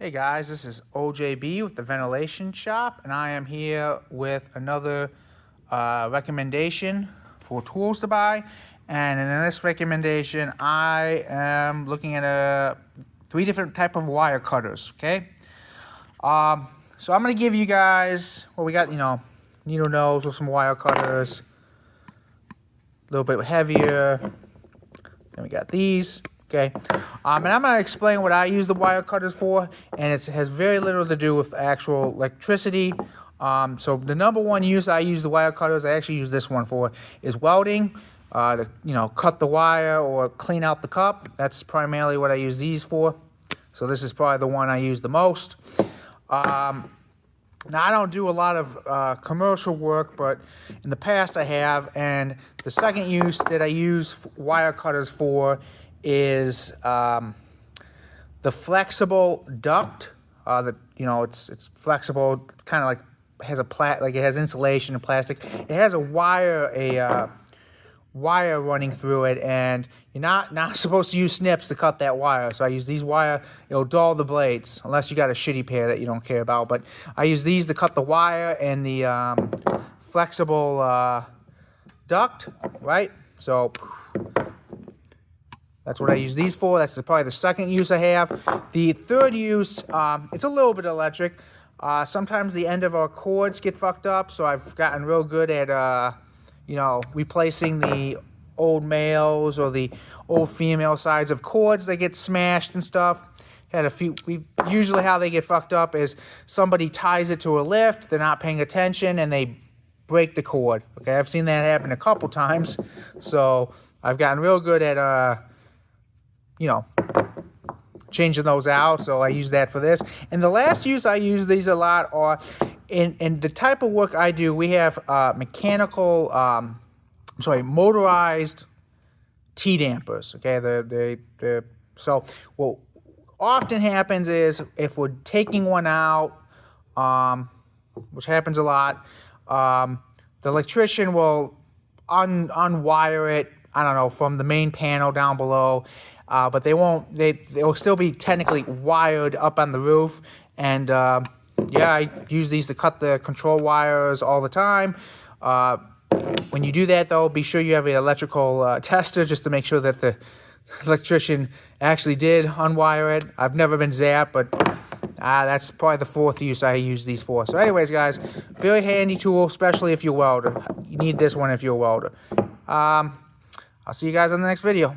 Hey guys, this is OJB with the Ventilation Shop, and I am here with another recommendation for tools to buy. And in this recommendation, I am looking at three different type of wire cutters. Okay, so I'm gonna give you guys what we got. Needle nose with some wire cutters, a little bit heavier. Then we got these. Okay, and I'm going to explain what I use the wire cutters for, and it has very little to do with actual electricity. So the number one use I use the wire cutters, I actually use this one for, is welding, to cut the wire or clean out the cup. That's primarily what I use these for. So this is probably the one I use the most. Now I don't do a lot of commercial work, but in the past I have, and the second use that I use wire cutters for is the flexible duct. It's flexible. It's kind of like has it has insulation and plastic. It has a wire running through it, and you're not supposed to use snips to cut that wire. So I use these wire. It'll dull the blades unless you got a shitty pair that you don't care about. But I use these to cut the wire and the flexible duct. Right. So that's what I use these for. That's probably the second use I have. The third use, it's a little bit electric. Sometimes the end of our cords get fucked up, so I've gotten real good at, replacing the old males or the old female sides of cords that get smashed and stuff. Had a few. Usually how they get fucked up is somebody ties it to a lift, they're not paying attention, and they break the cord. Okay, I've seen that happen a couple times, so I've gotten real good at, changing those out. So I use that for this. And the last use I use these a lot are in the type of work I do. We have motorized T-dampers. Okay, so what often happens is if we're taking one out, which happens a lot, the electrician will unwire it, I don't know, from the main panel down below, but they'll still be technically wired up on the roof. And I use these to cut the control wires all the time. When you do that though, be sure you have an electrical tester just to make sure that the electrician actually did unwire it. I've never been zapped, but that's probably the fourth use I use these for. So anyways guys, very handy tool, especially if you're a welder. You need this one if you're a welder. I'll see you guys on the next video.